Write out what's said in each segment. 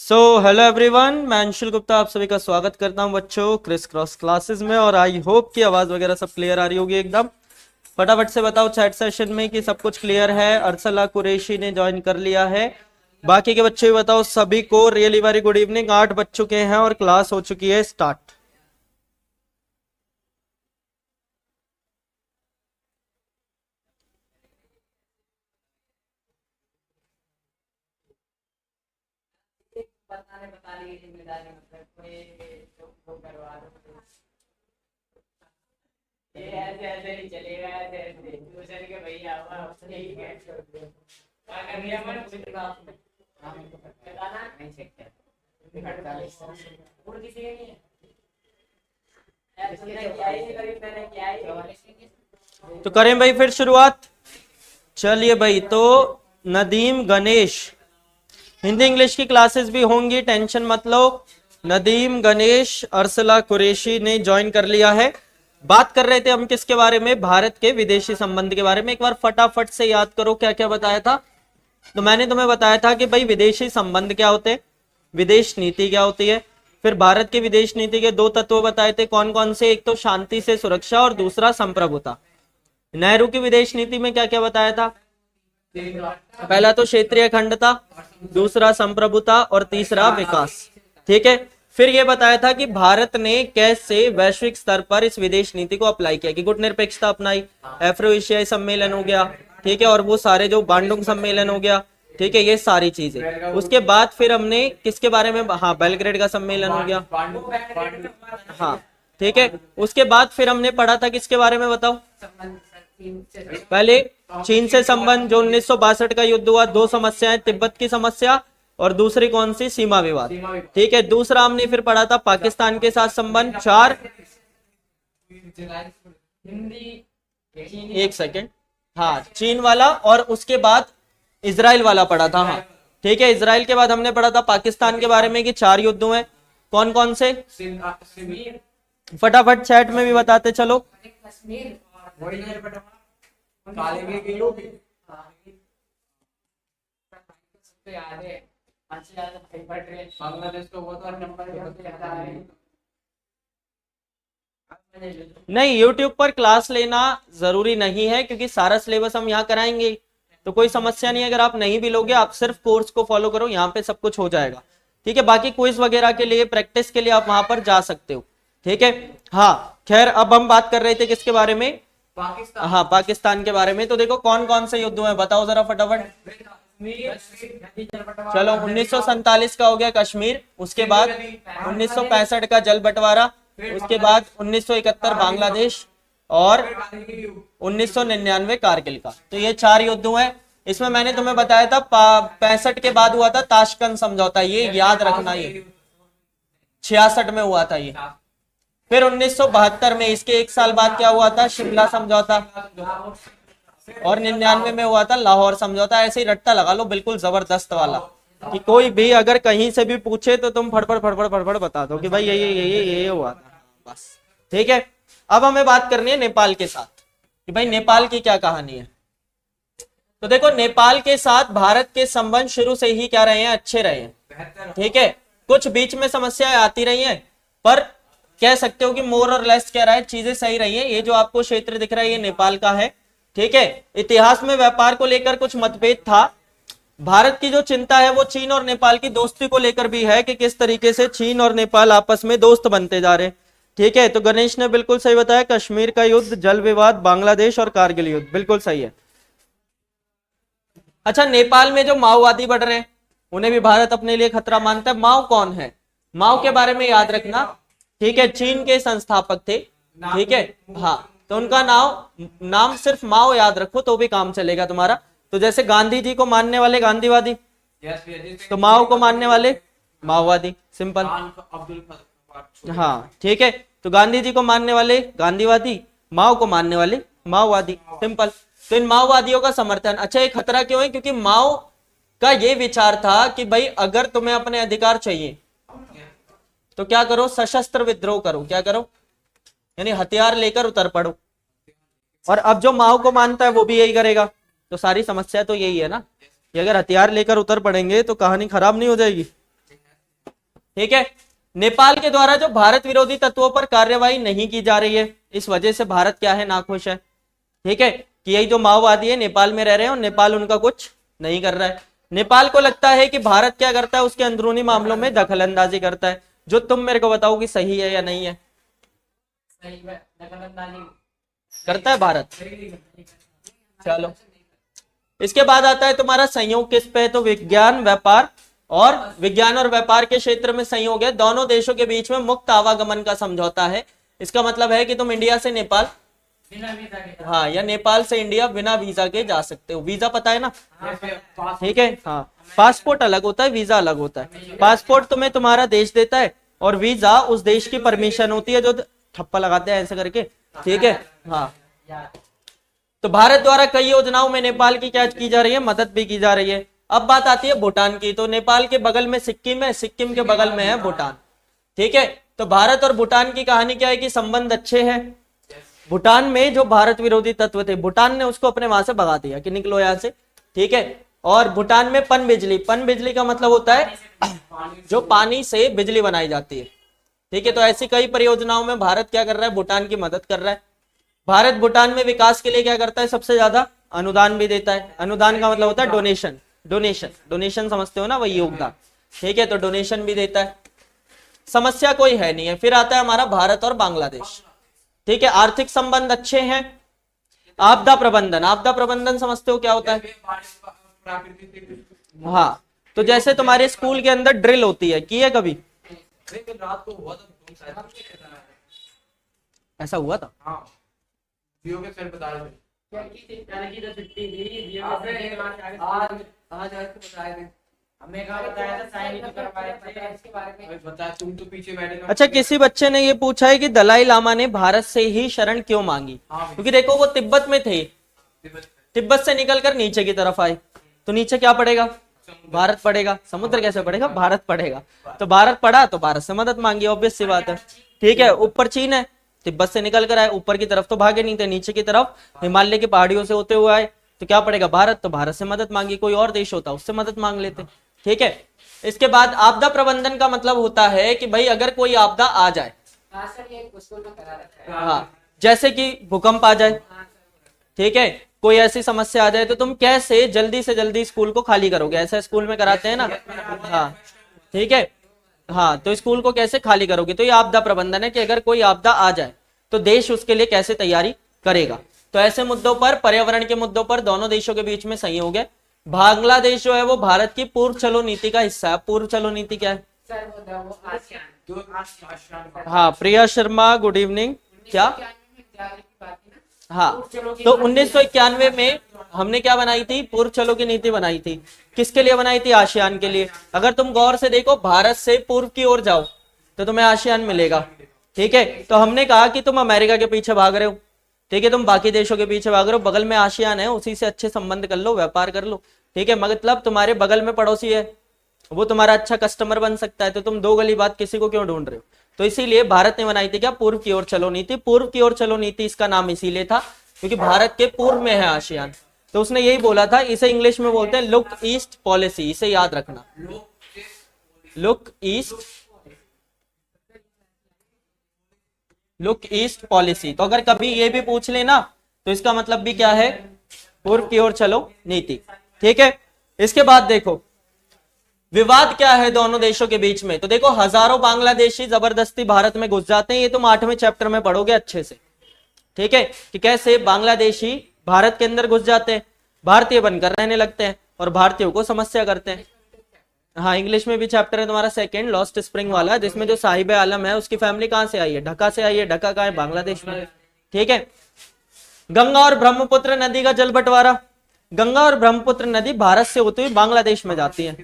Hello everyone, मैं अंशुल गुप्ता आप सभी का स्वागत करता हूं बच्चों क्रिस क्रॉस क्लासेस में। और आई होप कि आवाज वगैरह सब क्लियर आ रही होगी एकदम। फटाफट से बताओ चैट सेशन में कि सब कुछ क्लियर है। अरसला कुरैशी ने ज्वाइन कर लिया है। बाकी के बच्चे भी बताओ। सभी को रियली वेरी गुड इवनिंग। 8 बज चुके हैं और क्लास हो चुकी है स्टार्ट। तो करें भाई फिर शुरुआत। चलिए भाई, तो नदीम गणेश, हिंदी इंग्लिश की क्लासेस भी होंगी, टेंशन मत लो। नदीम गणेश अरसला कुरैशी ने ज्वाइन कर लिया है। बात कर रहे थे हम किसके बारे में? भारत के विदेशी संबंध के बारे में। एक बार फटाफट से याद करो क्या क्या बताया था। तो मैंने तुम्हें बताया था कि भाई विदेशी संबंध क्या होते हैं, विदेश नीति क्या होती है। फिर भारत की विदेश नीति के 2 तत्व बताए थे, कौन कौन से? एक तो शांति से सुरक्षा और दूसरा संप्रभुता। नेहरू की विदेश नीति में क्या क्या बताया था? पहला तो क्षेत्रीय अखंडता, दूसरा संप्रभुता और तीसरा विकास। ठीक है। फिर यह बताया था कि भारत ने कैसे वैश्विक स्तर पर इस विदेश नीति को अप्लाई किया, कि गुटनिरपेक्षता अपनाई, एफ्रो एशियाई सम्मेलन हो गया, ठीक है, और वो सारे जो बांडुंग सम्मेलन हो गया, ठीक है, ये सारी चीजें। उसके बाद फिर हमने किसके बारे में? हाँ, बेलग्रेड का सम्मेलन हो गया। हाँ, ठीक है। उसके बाद फिर हमने पढ़ा था किसके बारे में बताओ? पहले चीन से संबंध, जो 1962 का युद्ध हुआ। 2 समस्याएं, तिब्बत की समस्या और दूसरी कौन सी? सीमा विवाद। ठीक है। दूसरा हमने फिर पढ़ा था पाकिस्तान के साथ संबंध। 4 एक सेकेंड, हाँ, चीन वाला। और उसके बाद इजराइल वाला पढ़ा था। हाँ, ठीक है। इजराइल के बाद हमने पढ़ा था पाकिस्तान के बारे में कि 4 युद्ध हुए। कौन कौन से? फटाफट चैट में भी बताते चलो। नहीं, YouTube पर क्लास लेना जरूरी नहीं है, क्योंकि सारा सिलेबस हम यहाँ कराएंगे, तो कोई समस्या नहीं है। अगर आप नहीं भी लोगे, आप सिर्फ कोर्स को फॉलो करो, यहाँ पे सब कुछ हो जाएगा। ठीक है। बाकी क्विज वगैरह के लिए, प्रैक्टिस के लिए आप वहां पर जा सकते हो। ठीक है। हाँ, खैर, अब हम बात कर रहे थे किसके बारे में? पाकिस्तान। हाँ, पाकिस्तान के बारे में। तो देखो कौन कौन से युद्ध हुए बताओ जरा फटाफट। चलो, 1947 का हो गया कश्मीर। उसके बाद 1965 का जल बंटवारा। उसके बाद 1971 बांग्लादेश और 1999 कारगिल का। तो ये 4 युद्ध हुए। इसमें मैंने तुम्हें बताया था 65 के बाद हुआ था ताशकंद समझौता, ये याद रखना। ये 66 में हुआ था ये। फिर 1972 में, इसके 1 साल बाद क्या हुआ था? शिमला समझौता। और 99 में हुआ था लाहौर समझौता। ऐसे ही रट्टा लगा लो, बिल्कुल जबरदस्त वाला, कि कोई भी अगर कहीं से भी पूछे तो तुम फड़फड़ फड़फड़ फड़फड़ बता दो कि भाई ये हुआ था, बस। ठीक है। अब हमें बात करनी है नेपाल के साथ, कि भाई नेपाल की क्या कहानी है। तो देखो, नेपाल के साथ भारत के संबंध शुरू से ही क्या रहे हैं? अच्छे रहे हैं। ठीक है। कुछ बीच में समस्याएं आती रही हैं, पर कह सकते हो कि मोर और लेस क्या रहा है, चीजें सही रही है। ये जो आपको क्षेत्र दिख रहा है, ये नेपाल का है। ठीक है। इतिहास में व्यापार को लेकर कुछ मतभेद था। भारत की जो चिंता है वो चीन और नेपाल की दोस्ती को लेकर भी है, कि किस तरीके से चीन और नेपाल आपस में दोस्त बनते जा रहे हैं। ठीक है। तो गणेश ने बिल्कुल सही बताया, कश्मीर का युद्ध, जल विवाद, बांग्लादेश और कारगिल युद्ध, बिल्कुल सही है। अच्छा, नेपाल में जो माओवादी बढ़ रहे हैं, उन्हें भी भारत अपने लिए खतरा मानता है। माओ कौन है? माओ के बारे में याद रखना। ठीक है। चीन के संस्थापक थे। ठीक है। हाँ, तो उनका नाम सिर्फ माओ याद रखो तो भी काम चलेगा तुम्हारा। तो जैसे गांधी जी को मानने वाले गांधीवादी, तो माओ को मानने वाले माओवादी, सिंपल। हाँ, ठीक है। तो गांधी जी को मानने वाले गांधीवादी, माओ को मानने वाले माओवादी, सिंपल। तो इन माओवादियों का समर्थन। अच्छा, ये खतरा क्यों है? क्योंकि माओ का ये विचार था कि भाई अगर तुम्हें अपने अधिकार चाहिए तो क्या करो? सशस्त्र विद्रोह करो। क्या करो? यानी हथियार लेकर उतर पड़ो। और अब जो माओ को मानता है वो भी यही करेगा। तो सारी समस्या तो यही है ना, कि अगर हथियार लेकर उतर पड़ेंगे तो कहानी खराब नहीं हो जाएगी? ठीक है। नेपाल के द्वारा जो भारत विरोधी तत्वों पर कार्यवाही नहीं की जा रही है, इस वजह से भारत क्या है, नाखुश है। ठीक है, कि यही जो माओवादी है नेपाल में रह रहे हैं और नेपाल उनका कुछ नहीं कर रहा है। नेपाल को लगता है कि भारत क्या करता है, उसके अंदरूनी मामलों में दखल अंदाजी करता है। जो तुम मेरे को बताओ कि सही है या नहीं है। करता है भारत। चलो, इसके बाद आता है तुम्हारा संयोग किस पे है, तो विज्ञान व्यापार, और विज्ञान और व्यापार के क्षेत्र में संयोग है। दोनों देशों के बीच में मुक्त आवागमन का समझौता है। इसका मतलब है कि तुम इंडिया से नेपाल, हाँ, या नेपाल से इंडिया बिना वीजा के जा सकते हो। वीजा पता है ना, ठीक है। हाँ, पासपोर्ट अलग होता है, वीजा अलग होता है। पासपोर्ट तुम्हें तुम्हारा देश देता है और वीजा उस देश की परमिशन होती है, जो ठप्पा लगाते हैं ऐसे करके, ठीक है। हाँ, तो भारत द्वारा कई योजनाओं में नेपाल की क्या की जा रही है, मदद भी की जा रही है। अब बात आती है भूटान की। तो नेपाल के बगल में सिक्किम है, सिक्किम के बगल में है भूटान, ठीक है। तो भारत और भूटान की कहानी क्या है कि संबंध अच्छे हैं। भूटान में जो भारत विरोधी तत्व थे, भूटान ने उसको अपने वहां से भगा दिया कि निकलो यहां से, ठीक है। और भूटान में पनबिजली, पनबिजली का मतलब होता है जो पानी से बिजली बनाई जाती है, ठीक है। तो ऐसी कई परियोजनाओं में भारत क्या कर रहा है, भूटान की मदद कर रहा है। भारत भूटान में विकास के लिए क्या करता है, सबसे ज्यादा अनुदान भी देता है। अनुदान का मतलब होता है डोनेशन, डोनेशन, डोनेशन समझते हो ना, वही योगदान, ठीक है। तो डोनेशन भी देता है, समस्या कोई है नहीं है। फिर आता है हमारा भारत और बांग्लादेश, ठीक है। आर्थिक संबंध अच्छे हैं। आपदा प्रबंधन, आपदा प्रबंधन समझते हो क्या होता है, हाँ। तो जैसे तुम्हारे स्कूल के अंदर ड्रिल होती है, की है कभी, ऐसा हुआ था, अच्छा, किसी बच्चे ने ये पूछा है कि दलाई लामा ने भारत से ही शरण क्यों मांगी। क्योंकि देखो वो तिब्बत में थे, तिब्बत से निकलकर नीचे की तरफ आए, तो नीचे क्या पड़ेगा, भारत पड़ेगा। समुद्र कैसे पड़ेगा, भारत पड़ेगा। तो भारत पड़ा तो भारत से मदद मांगी, ऑब्वियस सी बात है, ठीक है। ऊपर चीन है, तिब्बत से निकल कर आए, ऊपर की तरफ तो भागे नहीं थे, नीचे की तरफ हिमालय की पहाड़ियों से होते हुए आए, तो क्या पड़ेगा, भारत। तो भारत से मदद मांगी, कोई और देश होता उससे मदद मांग लेते, ठीक है। इसके बाद आपदा प्रबंधन का मतलब होता है कि भाई अगर कोई आपदा आ जाए, हाँ, जैसे कि भूकंप आ जाए, ठीक है, कोई ऐसी समस्या आ जाए, तो तुम कैसे जल्दी से जल्दी स्कूल को खाली करोगे। ऐसा स्कूल में कराते हैं ना, हाँ, ठीक है। हाँ, तो स्कूल को कैसे खाली करोगे, तो ये आपदा प्रबंधन है कि अगर कोई आपदा आ जाए तो देश उसके लिए कैसे तैयारी करेगा। तो ऐसे मुद्दों पर, पर्यावरण के मुद्दों पर दोनों देशों के बीच में सहयोग है। बांग्लादेश जो है वो भारत की पूर्व चलो नीति का हिस्सा है। पूर्व चलो नीति क्या है, हाँ, प्रिया शर्मा, गुड इवनिंग। क्या, हाँ, तो 1991 में हमने क्या बनाई थी, पूर्व चलो की नीति बनाई थी। किसके लिए बनाई थी, आसियान के लिए। अगर तुम गौर से देखो, भारत से पूर्व की ओर जाओ तो तुम्हें आसियान मिलेगा, ठीक है। तो हमने कहा कि तुम अमेरिका के पीछे भाग रहे हो, ठीक है, तुम बाकी देशों के पीछे भाग रहे हो, बगल में आसियान है, उसी से अच्छे संबंध कर लो, व्यापार कर लो, ठीक है। मतलब तुम्हारे बगल में पड़ोसी है, वो तुम्हारा अच्छा कस्टमर बन सकता है, तो तुम दो गली बात किसी को क्यों ढूंढ रहे हो। तो इसीलिए भारत ने बनाई थी क्या, पूर्व की ओर चलो नीति। पूर्व की ओर चलो नीति इसका नाम इसीलिए था क्योंकि भारत के पूर्व में है आसियान। तो उसने यही बोला था, इसे इंग्लिश में बोलते हैं लुक ईस्ट पॉलिसी, इसे याद रखना, लुक ईस्ट पॉलिसी। तो अगर कभी ये भी पूछ लेना तो इसका मतलब भी क्या है, पूर्व की ओर चलो नीति, ठीक है। इसके बाद देखो विवाद क्या है दोनों देशों के बीच में। तो देखो, हजारों बांग्लादेशी जबरदस्ती भारत में घुस जाते हैं, ये तुम 8वें चैप्टर में पढ़ोगे अच्छे से, ठीक है, कि कैसे बांग्लादेशी भारत के अंदर घुस जाते हैं, भारतीय बनकर रहने लगते हैं और भारतीयों को समस्या करते हैं। हाँ, इंग्लिश में भी चैप्टर है तुम्हारा सेकंड, लॉस्ट स्प्रिंग वाला, जिसमें जो साहिब आलम है उसकी फैमिली कहां से आई है, ढाका से आई है। ढाका कहां है, बांग्लादेश में, ठीक है। गंगा और ब्रह्मपुत्र नदी का जल बंटवारा, गंगा और ब्रह्मपुत्र नदी भारत से होती हुई बांग्लादेश में जाती है,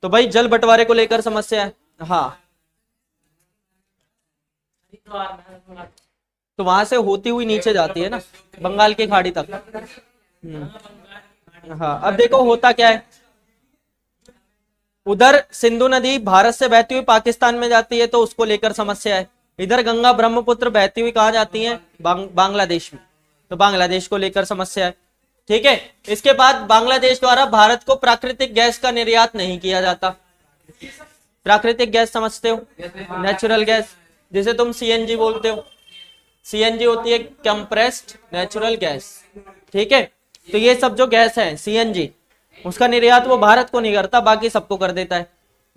तो भाई जल बंटवारे को लेकर समस्या है। हाँ, तो वहां से होती हुई नीचे जाती है ना, बंगाल की खाड़ी तक। हाँ, अब देखो होता क्या है, उधर सिंधु नदी भारत से बहती हुई पाकिस्तान में जाती है, तो उसको लेकर समस्या है। इधर गंगा ब्रह्मपुत्र बहती हुई कहाँ जाती है, बांग्लादेश में, तो बांग्लादेश को लेकर समस्या है, ठीक है। इसके बाद बांग्लादेश द्वारा भारत को प्राकृतिक गैस का निर्यात नहीं किया जाता, प्राकृतिक गैस समझते हो, नेचुरल गैस, जिसे तुम सीएनजी बोलते हो। सीएनजी होती है कंप्रेस्ड नेचुरल गैस, ठीक है। तो ये सब जो गैस है सीएनजी, उसका निर्यात वो भारत को नहीं करता, बाकी सबको कर देता है।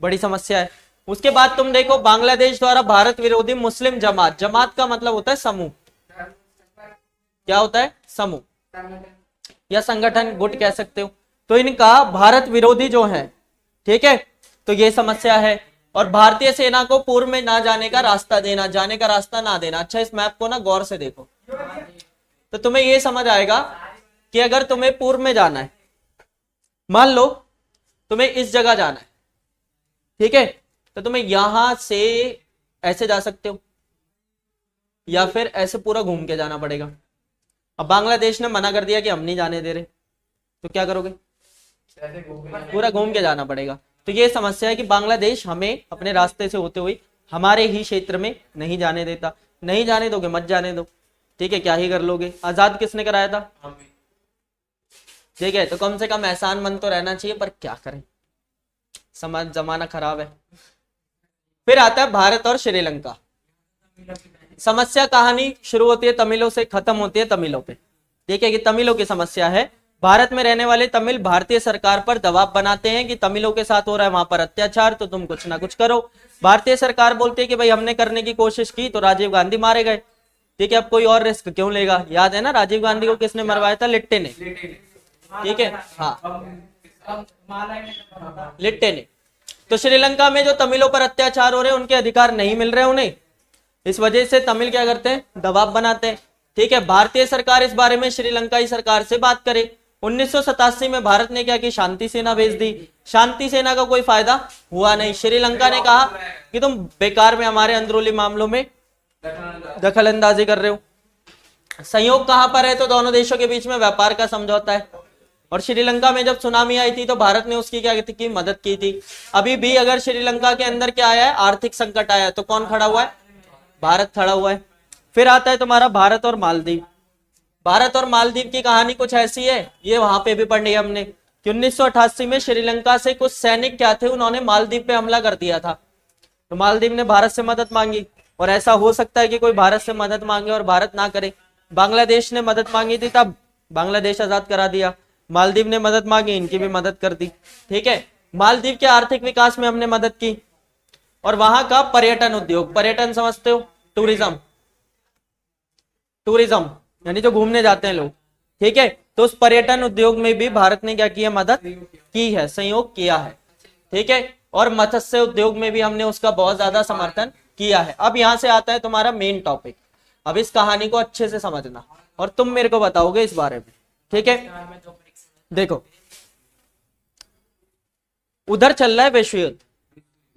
बड़ी समस्या है। उसके बाद तुम देखो बांग्लादेश द्वारा भारत विरोधी मुस्लिम जमात, जमात का मतलब होता है समूह, क्या होता है, समूह या संगठन, गुट कह सकते हो। तो इनका भारत विरोधी जो है, ठीक है, तो ये समस्या है। और भारतीय सेना को पूर्व में ना जाने का रास्ता देना, जाने का रास्ता ना देना। अच्छा, इस मैप को ना गौर से देखो तो तुम्हें ये समझ आएगा कि अगर तुम्हें पूर्व में जाना है, मान लो तुम्हें इस जगह जाना है, ठीक है, तो तुम्हें यहां से ऐसे जा सकते हो या फिर ऐसे पूरा घूम के जाना पड़ेगा। अब बांग्लादेश ने मना कर दिया कि हम नहीं जाने दे रहे, तो क्या करोगे, पूरा घूम के जाना पड़ेगा। तो ये समस्या है कि बांग्लादेश हमें अपने रास्ते से होते हुए हमारे ही क्षेत्र में नहीं जाने देता। नहीं जाने दोगे, मत जाने दो, ठीक है, क्या ही कर लोगे। आजाद किसने कराया था, ठीक है, तो कम से कम एहसान मंद तो रहना चाहिए, पर क्या करें, समाज जमाना खराब है। फिर आता है भारत और श्रीलंका। समस्या कहानी शुरू होती है तमिलों से, खत्म होती है तमिलों पे। देखिए कि तमिलों की समस्या है, भारत में रहने वाले तमिल भारतीय सरकार पर दबाव बनाते हैं कि तमिलों के साथ हो रहा है वहां पर अत्याचार, तो तुम कुछ ना कुछ करो। भारतीय सरकार बोलती है कि भाई हमने करने की कोशिश की तो राजीव गांधी मारे गए, ठीक है, अब कोई और रिस्क क्यों लेगा। याद है ना राजीव गांधी को किसने मरवाया था, लिट्टे ने, ठीक है, हाँ, लिट्टे ने। तो श्रीलंका में जो तमिलों पर अत्याचार हो रहे हैं, उनके अधिकार नहीं मिल रहे उन्हें, इस वजह से तमिल क्या करते हैं, दबाव बनाते हैं, ठीक है। भारतीय सरकार इस बारे में श्रीलंकाई सरकार से बात करे। 1987 में भारत ने क्या की, शांति सेना भेज दी। शांति सेना का कोई फायदा हुआ नहीं। श्रीलंका ने कहा कि तुम बेकार में हमारे अंदरूनी मामलों में दखल अंदाजी कर रहे हो। संयोग कहां पर है, तो दोनों देशों के बीच में व्यापार का समझौता है। और श्रीलंका में जब सुनामी आई थी तो भारत ने उसकी क्या की, मदद की थी। अभी भी अगर श्रीलंका के अंदर क्या आया है, आर्थिक संकट आया है, तो कौन खड़ा हुआ है, भारत खड़ा हुआ है। फिर आता है तुम्हारा भारत और मालदीव। भारत और मालदीव की कहानी कुछ ऐसी है, ये वहां पे भी पढ़ी हमने कि 1988 में श्रीलंका से कुछ सैनिक क्या थे, उन्होंने मालदीव पे हमला कर दिया था। तो मालदीव ने भारत से मदद मांगी, और ऐसा हो सकता है कि कोई भारत से मदद मांगे और भारत ना करे। बांग्लादेश ने मदद मांगी थी, तब बांग्लादेश आजाद करा दिया। मालदीव ने मदद मांगी, इनकी भी मदद कर दी, ठीक है। मालदीव के आर्थिक विकास में हमने मदद की। और वहां का पर्यटन उद्योग, पर्यटन समझते हो, टूरिज्म, टूरिज्म यानी जो घूमने जाते हैं लोग, ठीक है, तो उस पर्यटन उद्योग में भी भारत ने क्या किया, मदद की है, सहयोग किया है, ठीक है। और मत्स्य उद्योग में भी हमने उसका बहुत ज्यादा समर्थन किया है। अब यहां से आता है तुम्हारा मेन टॉपिक। अब इस कहानी को अच्छे से समझना और तुम मेरे को बताओगे इस बारे में, ठीक है। देखो उधर चल रहा है विश्व युद्ध,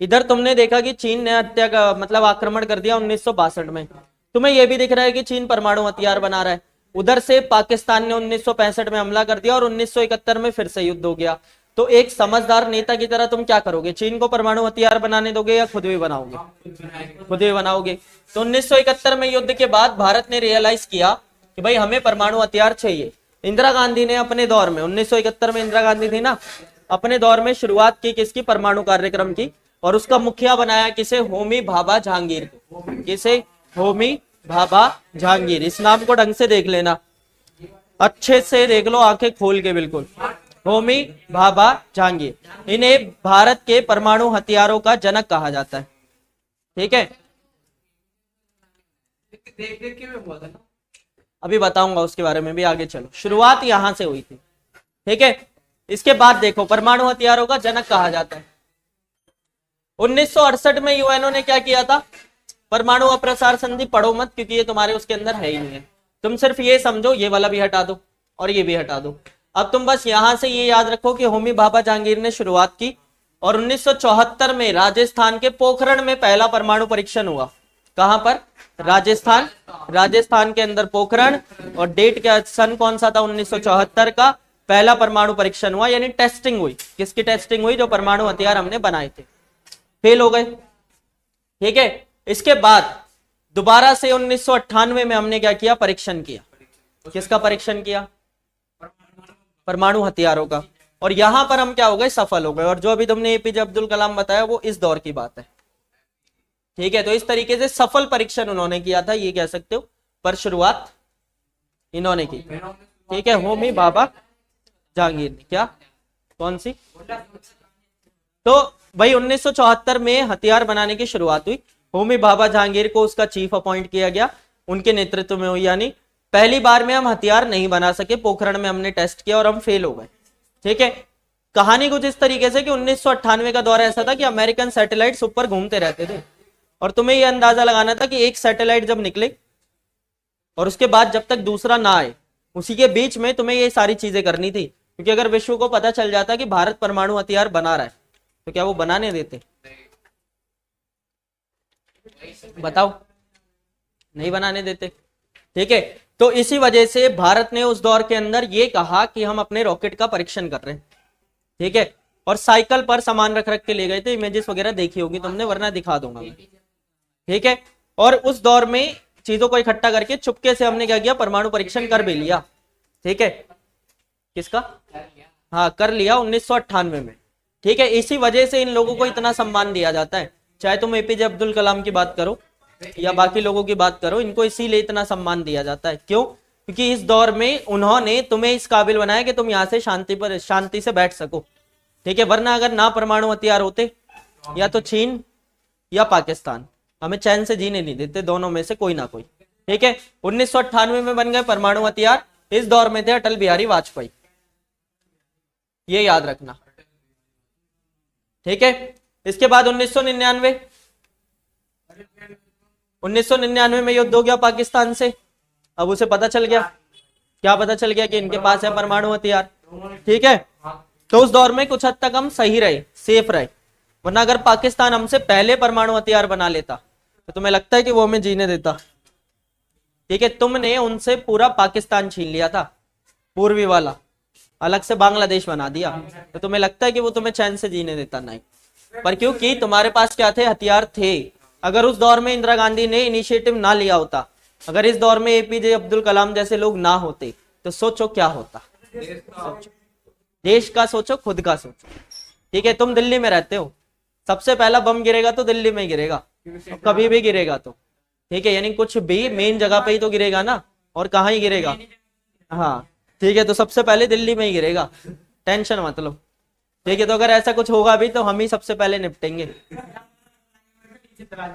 इधर तुमने देखा कि चीन ने हत्या का मतलब आक्रमण कर दिया 1962 में। तुम्हें यह भी दिख रहा है कि चीन परमाणु हथियार बना रहा है। उधर से पाकिस्तान ने 1965 में हमला कर दिया और 1971 में फिर से युद्ध हो गया। तो एक समझदार नेता की तरह तुम क्या करोगे, चीन को परमाणु हथियार बनाने दोगे या खुद भी बनाओगे, खुद भी बनाओगे। तो 1971 में युद्ध के बाद भारत ने रियलाइज किया कि भाई हमें परमाणु हथियार चाहिए। इंदिरा गांधी ने अपने दौर में 1971 में इंदिरा गांधी थी ना, अपने दौर में शुरुआत की किसकी, परमाणु कार्यक्रम की। और उसका मुखिया बनाया किसे, होमी भाभा जहांगीर को। किसे, होमी भाभा जहांगीर। इस नाम को ढंग से देख लेना, अच्छे से देख लो, आंखें खोल के बिल्कुल। होमी भाभा जहांगीर, इन्हें भारत के परमाणु हथियारों का जनक कहा जाता है, ठीक है। अभी बताऊंगा उसके बारे में भी आगे, चलो। शुरुआत यहां से हुई थी, ठीक है। इसके बाद देखो परमाणु हथियारों का जनक कहा जाता है। 1968 में यूएनओ ने क्या किया था, परमाणु अप्रसार संधि पढ़ो मत, क्योंकि ये तुम्हारे उसके अंदर है ही नहीं है। तुम सिर्फ ये समझो, ये वाला भी हटा दो और ये भी हटा दो। अब तुम बस यहां से ये याद रखो कि होमी भाभा जहांगीर ने शुरुआत की और 1974 में राजस्थान के पोखरण में पहला परमाणु परीक्षण हुआ। कहां पर, राजस्थान, राजस्थान के अंदर पोखरण। और डेट क्या, सन कौन सा था, 1974 का पहला परमाणु परीक्षण हुआ, यानी टेस्टिंग हुई। किसकी टेस्टिंग हुई, जो परमाणु हथियार हमने बनाए थे, फेल हो गए, ठीक है। इसके बाद दोबारा से 1998 में हमने क्या किया, परीक्षण किया। किसका परीक्षण किया, परमाणु हथियारों का। और यहां पर हम क्या हो गए, सफल हो गए। और जो अभी तुमने एपीजे अब्दुल कलाम बताया वो इस दौर की बात है, ठीक है। तो इस तरीके से सफल परीक्षण उन्होंने किया था, ये कह सकते हो, पर शुरुआत इन्होंने की, ठीक है, होमी भाभा जहांगीर ने। क्या, कौन सी? तो भाई 1974 में हथियार बनाने की शुरुआत हुई। होमी भाभा जहांगीर को उसका चीफ अपॉइंट किया गया, उनके नेतृत्व में हुई। यानी पहली बार में हम हथियार नहीं बना सके, पोखरण में हमने टेस्ट किया और हम फेल हो गए, ठीक है। कहानी कुछ इस तरीके से कि 1998 का दौर ऐसा था कि अमेरिकन सैटेलाइट्स ऊपर घूमते रहते थे, और तुम्हें यह अंदाजा लगाना था कि एक सैटेलाइट जब निकले और उसके बाद जब तक दूसरा ना आए, उसी के बीच में तुम्हें ये सारी चीजें करनी थी। क्योंकि अगर विश्व को पता चल जाता कि भारत परमाणु हथियार बना रहा है, तो क्या वो बनाने देते? बताओ, नहीं बनाने देते, ठीक है। तो इसी वजह से भारत ने उस दौर के अंदर ये कहा कि हम अपने रॉकेट का परीक्षण कर रहे हैं, ठीक है। और साइकिल पर सामान रख रख के ले गए थे, इमेजेस वगैरह देखी होगी तुमने, वरना दिखा दूंगा मैं, ठीक है। और उस दौर में चीजों को इकट्ठा करके चुपके से हमने क्या किया, परमाणु परीक्षण कर भी लिया, ठीक है। किसका? हाँ, कर लिया 1998 में, ठीक है। इसी वजह से इन लोगों को इतना सम्मान दिया जाता है, चाहे तुम एपीजे अब्दुल कलाम की बात करो या बाकी लोगों की बात करो, इनको इसीलिए इतना सम्मान दिया जाता है। क्यों? क्योंकि इस दौर में उन्होंने तुम्हें इस काबिल बनाया कि तुम यहां से शांति से बैठ सको, ठीक है। वरना अगर ना परमाणु हथियार होते, या तो चीन या पाकिस्तान हमें चैन से जीने नहीं देते, दोनों में से कोई ना कोई, ठीक है। 1998 में बन गए परमाणु हथियार, इस दौर में थे अटल बिहारी वाजपेयी, ये याद रखना, ठीक है। इसके बाद 1999 में युद्ध हो गया पाकिस्तान से। अब उसे पता चल गया, क्या पता चल गया? कि इनके पास है परमाणु हथियार, ठीक है। तो उस दौर में कुछ हद तक हम सही रहे, सेफ रहे। वरना अगर पाकिस्तान हमसे पहले परमाणु हथियार बना लेता, तो तुम्हें लगता है कि वो हमें जीने देता? ठीक है, तुमने उनसे पूरा पाकिस्तान छीन लिया था, पूर्वी वाला, अलग से बांग्लादेश बना दिया, तो तुम्हें लगता है कि वो तुम्हें चैन से जीने देता? नहीं। पर क्योंकि तुम्हारे पास क्या थे? हथियार थे। अगर उस दौर में इंदिरा गांधी ने इनिशिएटिव ना लिया होता, अगर इस दौर में एपीजे अब्दुल कलाम जैसे लोग ना होते, तो सोचो क्या होता। सोचो, देश का सोचो, खुद का सोचो, ठीक है। तुम दिल्ली में रहते हो, सबसे पहला बम गिरेगा तो दिल्ली में गिरेगा, तो कभी भी गिरेगा तो, ठीक है। यानी कुछ भी मेन जगह पे ही तो गिरेगा ना, और कहाँ ही गिरेगा? हाँ, ठीक है। तो सबसे पहले दिल्ली में ही गिरेगा, टेंशन मत लो, ठीक है। तो अगर ऐसा कुछ होगा भी तो हम ही सबसे पहले निपटेंगे,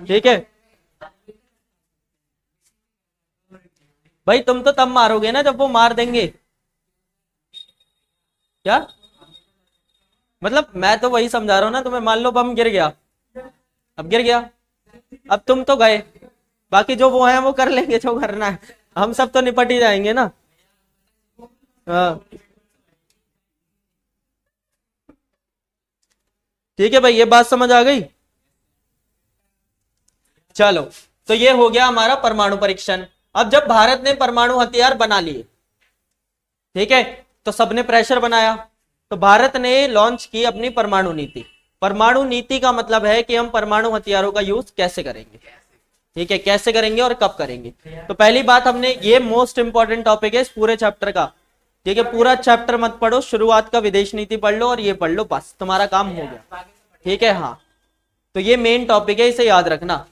ठीक है। भाई तुम तो तब मारोगे ना जब वो मार देंगे। क्या मतलब? मैं तो वही समझा रहा हूं ना तुम्हें। मान लो बम गिर गया, अब गिर गया, अब तुम तो गए, बाकी जो वो है वो कर लेंगे जो करना है, हम सब तो निपट ही जाएंगे ना। हाँ, ठीक है भाई, ये बात समझ आ गई? चलो, तो ये हो गया हमारा परमाणु परीक्षण। अब जब भारत ने परमाणु हथियार बना लिए, ठीक है, तो सबने प्रेशर बनाया, तो भारत ने लॉन्च की अपनी परमाणु नीति। परमाणु नीति का मतलब है कि हम परमाणु हथियारों का यूज कैसे करेंगे, ठीक है, कैसे करेंगे और कब करेंगे। तो पहली बात हमने, ये मोस्ट इंपॉर्टेंट टॉपिक है इस पूरे चैप्टर का, ठीक है। पूरा चैप्टर मत पढ़ो, शुरुआत का विदेश नीति पढ़ लो और ये पढ़ लो, बस तुम्हारा काम हो गया, ठीक है। हाँ, तो ये मेन टॉपिक है, इसे याद रखना।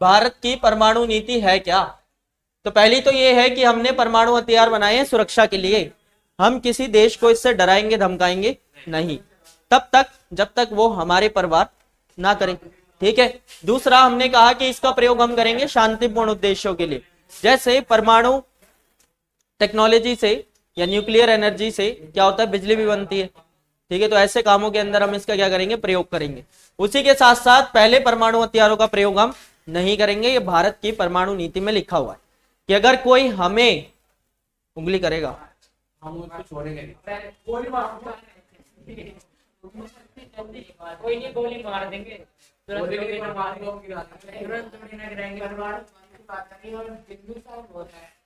भारत की परमाणु नीति है क्या? तो पहली तो ये है कि हमने परमाणु हथियार बनाए हैं सुरक्षा के लिए, हम किसी देश को इससे डराएंगे धमकाएंगे नहीं, तब तक जब तक वो हमारे परवाह ना करें, ठीक है। दूसरा, हमने कहा कि इसका प्रयोग हम करेंगे शांतिपूर्ण उद्देश्यों के लिए, जैसे परमाणु टेक्नोलॉजी से या न्यूक्लियर एनर्जी से क्या होता है, बिजली भी बनती है, ठीक है। तो ऐसे कामों के अंदर हम इसका क्या करेंगे, प्रयोग करेंगे। उसी के साथ साथ पहले परमाणु हथियारों का प्रयोग हम नहीं करेंगे, ये भारत की परमाणु नीति में लिखा हुआ है कि अगर कोई हमें उंगली करेगा हम उसको छोड़ेंगे, कोई नहीं, गोली मार देंगे,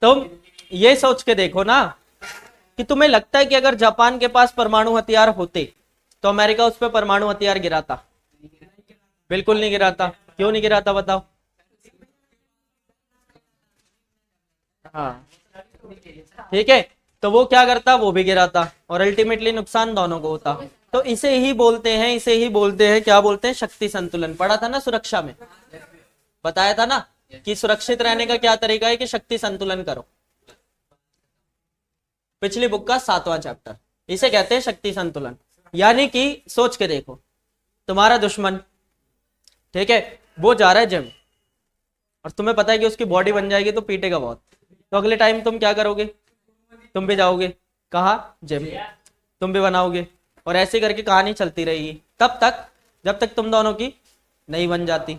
तुम ये सोच के देखो ना कि तुम्हें लगता है कि अगर जापान के पास परमाणु हथियार होते तो अमेरिका उस पर परमाणु हथियार गिराता? बिल्कुल नहीं गिराता। क्यों नहीं गिराता बताओ? हाँ, ठीक है। तो वो क्या करता, वो भी गिराता और अल्टीमेटली नुकसान दोनों को होता। तो इसे ही बोलते हैं क्या बोलते हैं, शक्ति संतुलन। पढ़ा था ना सुरक्षा में, बताया था ना कि सुरक्षित रहने का क्या तरीका है कि शक्ति संतुलन करो, पिछली बुक का 7वां चैप्टर, इसे कहते हैं शक्ति संतुलन। यानी कि सोच के देखो, तुम्हारा दुश्मन, ठीक है, वो जा रहा है जिम और तुम्हें पता है कि उसकी बॉडी बन जाएगी तो पीटेगा बहुत, तो अगले टाइम तुम क्या करोगे, तुम भी जाओगे कहा, जिम, तुम भी बनाओगे और ऐसे करके कहानी चलती रहेगी। तब तक जब तक तुम दोनों की नहीं बन जाती,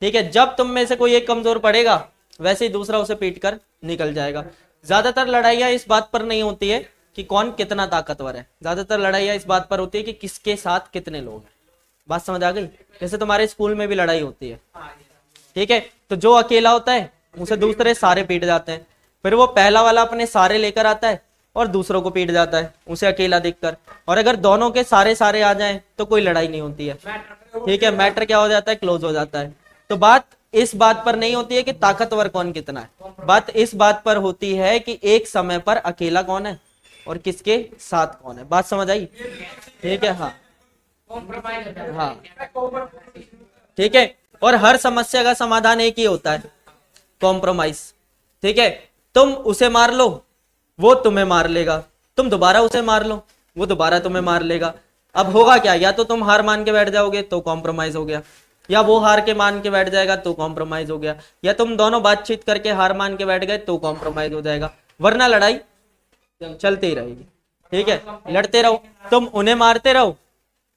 ठीक है। जब तुम में से कोई एक कमजोर पड़ेगा वैसे ही दूसरा उसे पीट कर निकल जाएगा। ज्यादातर लड़ाइयां इस बात पर नहीं होती है कि कौन कितना ताकतवर है, ज्यादातर लड़ाइयां इस बात पर होती है कि किसके साथ कितने लोग हैं। बात समझ आ गई? जैसे तुम्हारे स्कूल में भी लड़ाई होती है, ठीक है, तो जो अकेला होता है उसे दूसरे सारे पीट जाते हैं, फिर वो पहला वाला अपने सारे लेकर आता है और दूसरों को पीट जाता है उसे अकेला देखकर। और अगर दोनों के सारे सारे आ जाएं तो कोई लड़ाई नहीं होती है, ठीक है, मैटर क्या हो जाता है, क्लोज हो जाता है। तो बात इस बात पर नहीं होती है कि ताकतवर कौन कितना है, बात इस बात पर होती है कि एक समय पर अकेला कौन है और किसके साथ कौन है। बात समझ आई? ठीक है, हाँ हाँ, ठीक है। और हर समस्या का समाधान एक ही होता है, कॉम्प्रोमाइज, ठीक है। तुम उसे मार लो, वो तुम्हें मार लेगा, तुम दोबारा उसे मार लो, वो दोबारा तुम्हें मार लेगा। अब होगा क्या, या तो तुम हार मान के बैठ जाओगे तो कॉम्प्रोमाइज हो गया, या वो हार के मान के बैठ जाएगा तो कॉम्प्रोमाइज हो गया, या तुम दोनों बातचीत करके हार मान के बैठ गए तो कॉम्प्रोमाइज हो जाएगा, वरना लड़ाई चलती ही रहेगी, ठीक है। लड़ते रहो, तुम उन्हें मारते रहो,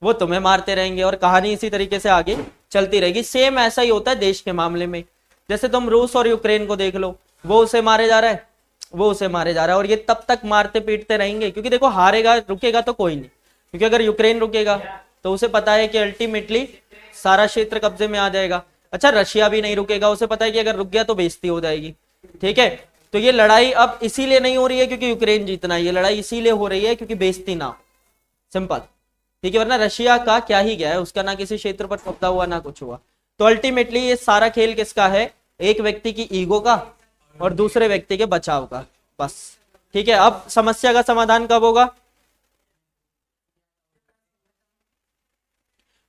वो तुम्हें मारते रहेंगे और कहानी इसी तरीके से आगे चलती रहेगी। सेम ऐसा ही होता है देश के मामले में। जैसे तुम रूस और यूक्रेन को देख लो, वो उसे मारे जा रहा है, वो उसे मारे जा रहा है, और ये तब तक मारते पीटते रहेंगे, क्योंकि देखो हारेगा रुकेगा तो कोई नहीं, क्योंकि अगर यूक्रेन रुकेगा तो उसे पता है कि अल्टीमेटली सारा क्षेत्र कब्जे में आ जाएगा। अच्छा, रशिया भी नहीं रुकेगा, उसे पता है कि अगर रुक गया तो बेइज्जती हो जाएगी, ठीक है। तो ये लड़ाई अब इसीलिए नहीं हो रही है क्योंकि यूक्रेन जीतना है, ये लड़ाई इसीलिए हो रही है क्योंकि बेइज्जती ना हो, सिंपल, ठीक है। वरना रशिया का क्या ही गया है, उसका ना किसी क्षेत्र पर कब्जा हुआ ना कुछ हुआ। तो अल्टीमेटली ये सारा खेल किसका है, एक व्यक्ति की ईगो का और दूसरे व्यक्ति के बचाव का, बस, ठीक है। अब समस्या का समाधान कब होगा,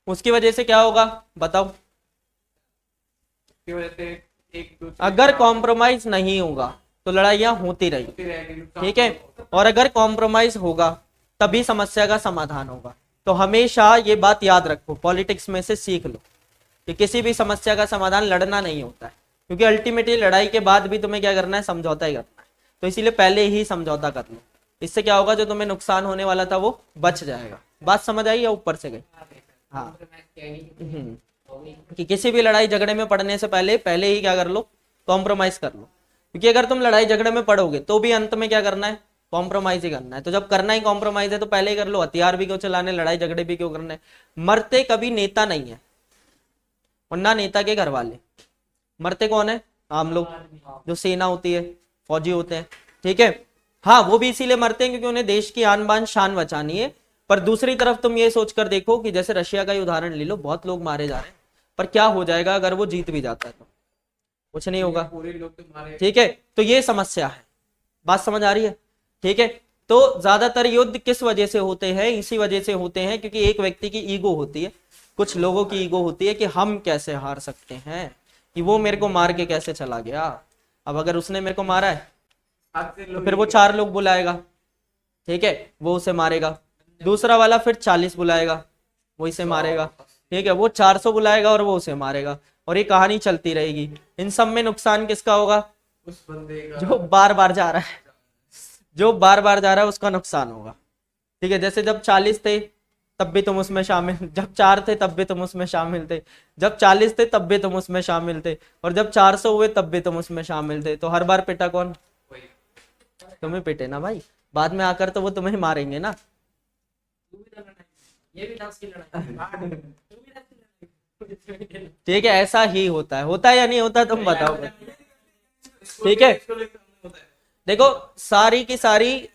उसकी वजह से क्या होगा बताओ। अगर कॉम्प्रोमाइज नहीं होगा तो लड़ाइयां होती रहेगी, ठीक है। और अगर कॉम्प्रोमाइज होगा तभी समस्या का समाधान होगा। तो हमेशा ये बात याद रखो, पॉलिटिक्स में से सीख लो कि किसी भी समस्या का समाधान लड़ना नहीं होता है, क्योंकि अल्टीमेटली लड़ाई के बाद भी तुम्हें क्या करना है, समझौता ही करना है। तो इसीलिए पहले ही समझौता कर लो, इससे क्या होगा, जो तुम्हें नुकसान होने वाला था वो बच जाएगा। बात समझ आई या ऊपर से गई? हाँ, कि किसी भी लड़ाई झगड़े में पड़ने से पहले ही क्या कर लो, कॉम्प्रोमाइज कर लो, क्योंकि अगर तुम लड़ाई झगड़े में पड़ोगे तो भी अंत में क्या करना है, कॉम्प्रोमाइज ही करना है। तो जब करना ही कॉम्प्रोमाइज है तो पहले ही कर लो, हथियार भी क्यों चलाने, लड़ाई झगड़े भी क्यों करने। मरते कभी नेता नहीं है और ना नेता के घर वाले, मरते कौन है, आम लोग, जो सेना होती है, फौजी होते हैं, ठीक है। हाँ, वो भी इसीलिए मरते हैं क्योंकि उन्हें देश की आन बान शान बचानी है। पर दूसरी तरफ तुम ये सोचकर देखो कि जैसे रशिया का ही उदाहरण ले लो, बहुत लोग मारे जा रहे हैं, पर क्या हो जाएगा अगर वो जीत भी जाता है, तो कुछ नहीं होगा, ठीक है। तो ये समस्या है, बात समझ आ रही है, ठीक है। तो ज्यादातर युद्ध किस वजह से होते हैं, इसी वजह से होते हैं क्योंकि एक व्यक्ति की ईगो होती है, कुछ लोगों की ईगो होती है कि हम कैसे हार सकते हैं, कि वो मेरे को मार के कैसे चला गया। अब अगर उसने मेरे को मारा है तो फिर वो 4 लोग बुलाएगा, ठीक है, वो उसे मारेगा, दूसरा वाला फिर 40 बुलाएगा, वो इसे मारेगा, ठीक है, वो 400 बुलाएगा और वो उसे मारेगा, और ये कहानी चलती रहेगी। इन सब में नुकसान किसका होगा, उस बंदे का जो बार बार जा रहा है, जो बार बार जा रहा है उसका नुकसान होगा, ठीक है। जैसे जब 40 थे तब भी तुम उसमें शामिल, जब 4 थे तब भी तुम उसमें शामिल थे, जब 40 थे तब भी तुम उसमें शामिल थे, और जब 400 हुए तब भी तुम उसमें शामिल थे। तो हर बार पिटा कौन, तुम्हें पिटे ना भाई, बाद में आकर तो वो तुम्हें मारेंगे ना। ठीक है, ऐसा ही होता है या नहीं होता, तुम बताओ, ठीक है। देखो, सारी की सारी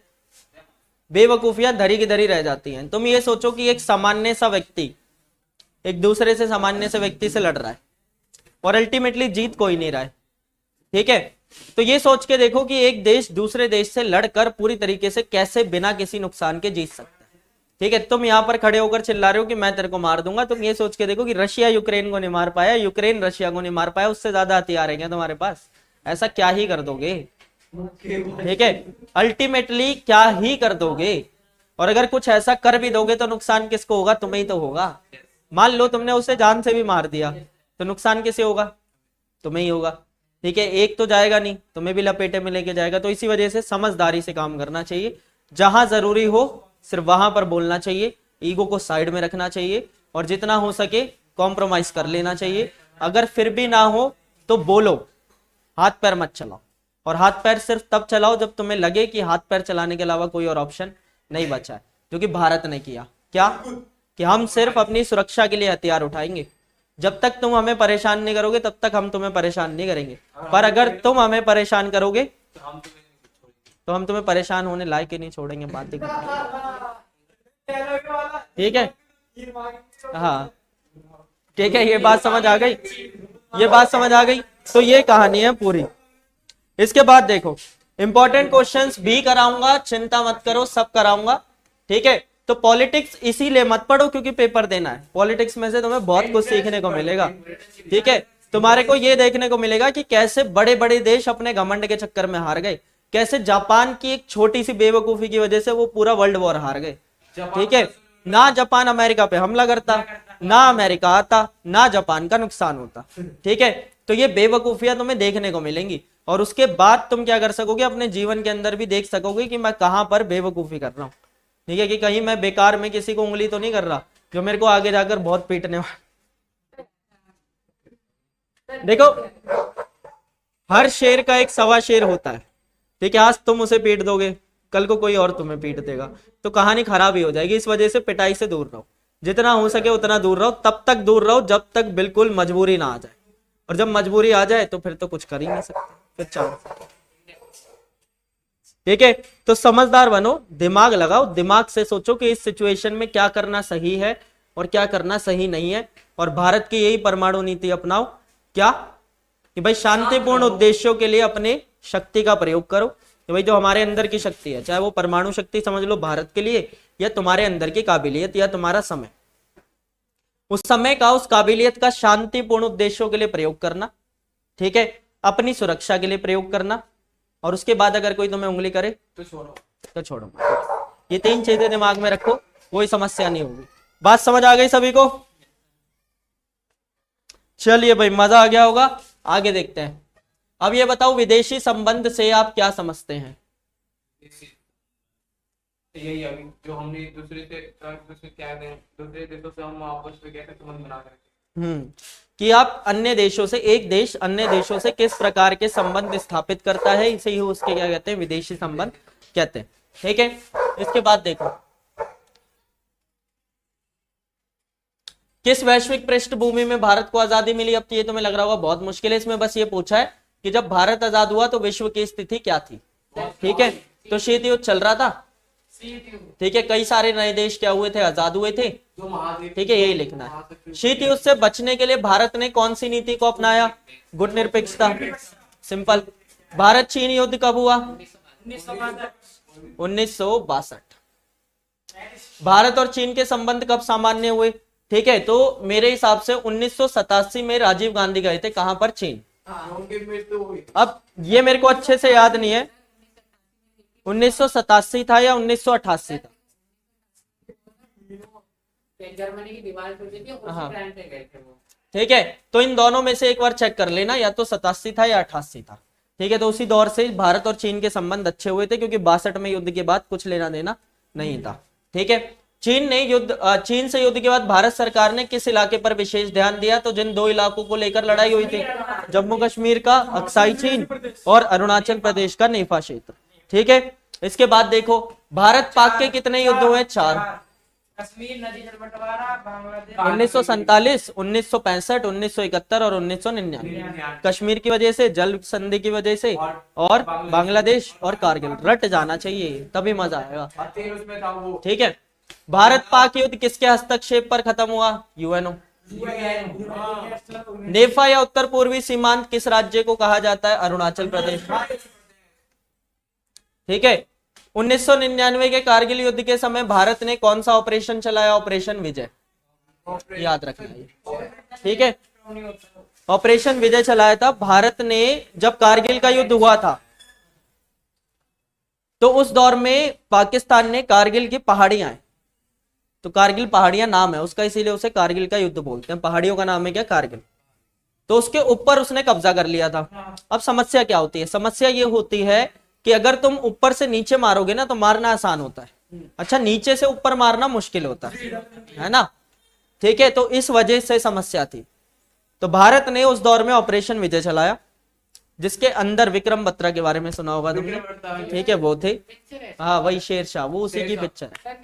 बेवकूफियां धरी की धरी रह जाती हैं। तुम ये सोचो कि एक सामान्य सा व्यक्ति एक दूसरे से सामान्य से व्यक्ति से लड़ रहा है और अल्टीमेटली जीत कोई नहीं रहा है, ठीक है। तो ये सोच के देखो कि एक देश दूसरे देश से लड़कर पूरी तरीके से कैसे बिना किसी नुकसान के जीत सकता है। ठीक है, तुम यहां पर खड़े होकर चिल्ला रहे हो कि मैं तेरे को मार दूंगा, तुम ये सोच के देखो कि रशिया यूक्रेन को नहीं मार पाया, यूक्रेन रशिया को नहीं मार पाया, उससे ज्यादा हथियार है क्या तुम्हारे पास? ऐसा क्या ही कर दोगे? ठीक है, अल्टीमेटली क्या ही कर दोगे। और अगर कुछ ऐसा कर भी दोगे तो नुकसान किसको होगा? तुम्हें ही तो होगा। मान लो तुमने उसे जान से भी मार दिया तो नुकसान किसे होगा? तुम्हें ही होगा। ठीक है, एक तो जाएगा नहीं, तुम्हें भी लपेटे में लेके जाएगा। तो इसी वजह से समझदारी से काम करना चाहिए, जहां जरूरी हो सिर्फ वहां पर बोलना चाहिए, ईगो को साइड में रखना चाहिए और जितना हो सके कॉम्प्रोमाइज कर लेना चाहिए। अगर फिर भी ना हो तो बोलो, हाथ पैर मत चलाओ। और हाथ पैर सिर्फ तब चलाओ जब तुम्हें लगे कि हाथ पैर चलाने के अलावा कोई और ऑप्शन नहीं बचा है, जो कि भारत ने किया। क्या कि हम सिर्फ अपनी सुरक्षा के लिए हथियार उठाएंगे। जब तक तुम हमें परेशान नहीं करोगे तब तक हम तुम्हें परेशान नहीं करेंगे, पर अगर तुम हमें परेशान करोगे तो हम तुम्हें परेशान होने लायक ही नहीं छोड़ेंगे। बात ठीक है? हाँ ठीक है, ये बात समझ आ गई, ये बात समझ आ गई। तो ये कहानी है पूरी। इसके बाद देखो, इंपॉर्टेंट क्वेश्चंस भी कराऊंगा, चिंता मत करो, सब कराऊंगा। ठीक है, तो पॉलिटिक्स इसीलिए मत पढ़ो क्योंकि पेपर देना है। पॉलिटिक्स में से तुम्हें बहुत कुछ सीखने को मिलेगा। ठीक है, तुम्हारे को ये देखने को मिलेगा कि कैसे बड़े बड़े देश अपने घमंड के चक्कर में हार गए, कैसे जापान की एक छोटी सी बेवकूफी की वजह से वो पूरा वर्ल्ड वॉर हार गए। ठीक है, ना जापान अमेरिका पे हमला करता, ना अमेरिका आता, ना जापान का नुकसान होता। ठीक है, तो ये बेवकूफियां तुम्हें देखने को मिलेंगी और उसके बाद तुम क्या कर सकोगे, अपने जीवन के अंदर भी देख सकोगे कि मैं कहां पर बेवकूफी कर रहा हूं। ठीक है, कि कहीं मैं बेकार में किसी को उंगली तो नहीं कर रहा जो मेरे को आगे जाकर बहुत पीटने वाला। देखो, हर शेर का एक सवा शेर होता है। ठीक है, आज तुम उसे पीट दोगे, कल को कोई और तुम्हें पीट देगा, तो कहानी खराब ही हो जाएगी। इस वजह से पिटाई से दूर रहो, जितना हो सके उतना दूर रहो। तब तक दूर रहो जब तक बिल्कुल मजबूरी ना आ जाए, और जब मजबूरी आ जाए तो फिर तो कुछ कर ही नहीं सकते, फिर चलो। ठीक है, तो समझदार बनो, दिमाग लगाओ, दिमाग से सोचो कि इस सिचुएशन में क्या करना सही है और क्या करना सही नहीं है। और भारत की यही परमाणु नीति अपनाओ, क्या कि भाई शांतिपूर्ण उद्देश्यों के लिए अपने शक्ति का प्रयोग करो। कि भाई जो हमारे अंदर की शक्ति है, चाहे वो परमाणु शक्ति समझ लो भारत के लिए, या तुम्हारे अंदर की काबिलियत, या तुम्हारा समय, उस समय का, उस काबिलियत का शांतिपूर्ण उद्देश्यों के लिए प्रयोग करना। ठीक है, अपनी सुरक्षा के लिए प्रयोग करना। और उसके बाद अगर कोई तुम्हें उंगली करे तो छोड़ो। ये तीन चीजें दिमाग में रखो, कोई समस्या नहीं होगी। बात समझ आ गई सभी को? चलिए भाई, मजा आ गया होगा। आगे देखते हैं। अब ये बताओ, विदेशी संबंध से आप क्या समझते हैं? यही अभी जो हमने दूसरे देशों से हम आपस में कैसे संबंध बना रहे हैं। कि आप अन्य देशों से, एक देश अन्य देशों से किस प्रकार के संबंध स्थापित करता है, इसे ही उसके क्या कहते हैं? विदेशी संबंध कहते हैं। ठीक है, इसके बाद देखो, किस वैश्विक पृष्ठभूमि में भारत को आजादी मिली? अब तो ये तुम्हें लग रहा होगा बहुत मुश्किल है। इसमें बस ये पूछा है कि जब भारत आजाद हुआ तो विश्व की स्थिति क्या थी। ठीक है, तो शीत युद्ध चल रहा था। ठीक है, कई सारे नए देश क्या हुए थे? आजाद हुए थे। ठीक है, यही लिखना है। शीत युद्ध से बचने के लिए भारत ने कौन सी नीति को अपनाया? गुटनिरपेक्षता। सिंपल। भारत चीन युद्ध कब हुआ? 1962। भारत और चीन के संबंध कब सामान्य हुए? ठीक है, तो मेरे हिसाब से 1987 में राजीव गांधी गए थे। कहां पर? चीन। अब ये मेरे को अच्छे से याद नहीं है 1987 था या 1988 था। जर्मनी की दीवार टूटी थी, उसी प्लान पे गए थे वो। ठीक है, तो इन दोनों में से एक बार चेक कर लेना, या तो 87 था या 88 था। ठीक है, तो उसी दौर से भारत और चीन के संबंध अच्छे हुए थे, क्योंकि 62 में युद्ध के बाद कुछ लेना देना नहीं था। ठीक है, चीन से युद्ध के बाद भारत सरकार ने किस इलाके पर विशेष ध्यान दिया? तो जिन दो इलाकों को लेकर लड़ाई हुई थी, जम्मू कश्मीर का अक्साई चीन और अरुणाचल प्रदेश का नेफा क्षेत्र। ठीक है, इसके बाद देखो, भारत पाक के कितने युद्ध हुए? 4। कश्मीर नदी जल बंटवारा, बांग्लादेश 1947, 1965, 1971 और 1999। कश्मीर की वजह से, जल संधि की वजह से, और बांग्लादेश और कारगिल। रट जाना चाहिए, तभी मजा आएगा। ठीक है, भारत पाक युद्ध किसके हस्तक्षेप पर खत्म हुआ? यूएनओ। नेफा या उत्तर पूर्वी सीमांत किस राज्य को कहा जाता है? अरुणाचल प्रदेश। ठीक है। 1999 के कारगिल युद्ध के समय भारत ने कौन सा ऑपरेशन चलाया? ऑपरेशन विजय। याद रखना है, ठीक है। ऑपरेशन विजय चलाया था भारत ने। जब कारगिल का युद्ध हुआ था तो उस दौर में पाकिस्तान ने कारगिल की पहाड़ियां, तो कारगिल पहाड़ियां नाम है उसका, इसीलिए उसे कारगिल का युद्ध बोलते हैं। पहाड़ियों का नाम है क्या? कारगिल। तो उसके ऊपर उसने कब्जा कर लिया था। अब समस्या क्या होती है? समस्या ये होती है कि अगर तुम ऊपर से नीचे मारोगे ना तो मारना आसान होता है, अच्छा नीचे से ऊपर मारना मुश्किल होता है ना। ठीक है, तो इस वजह से समस्या थी। तो भारत ने उस दौर में ऑपरेशन विजय चलाया, जिसके अंदर विक्रम बत्रा के बारे में सुना होगा तुमने, ठीक है, वो थे, हाँ वही शेरशाह, वो उसी की पिक्चर है।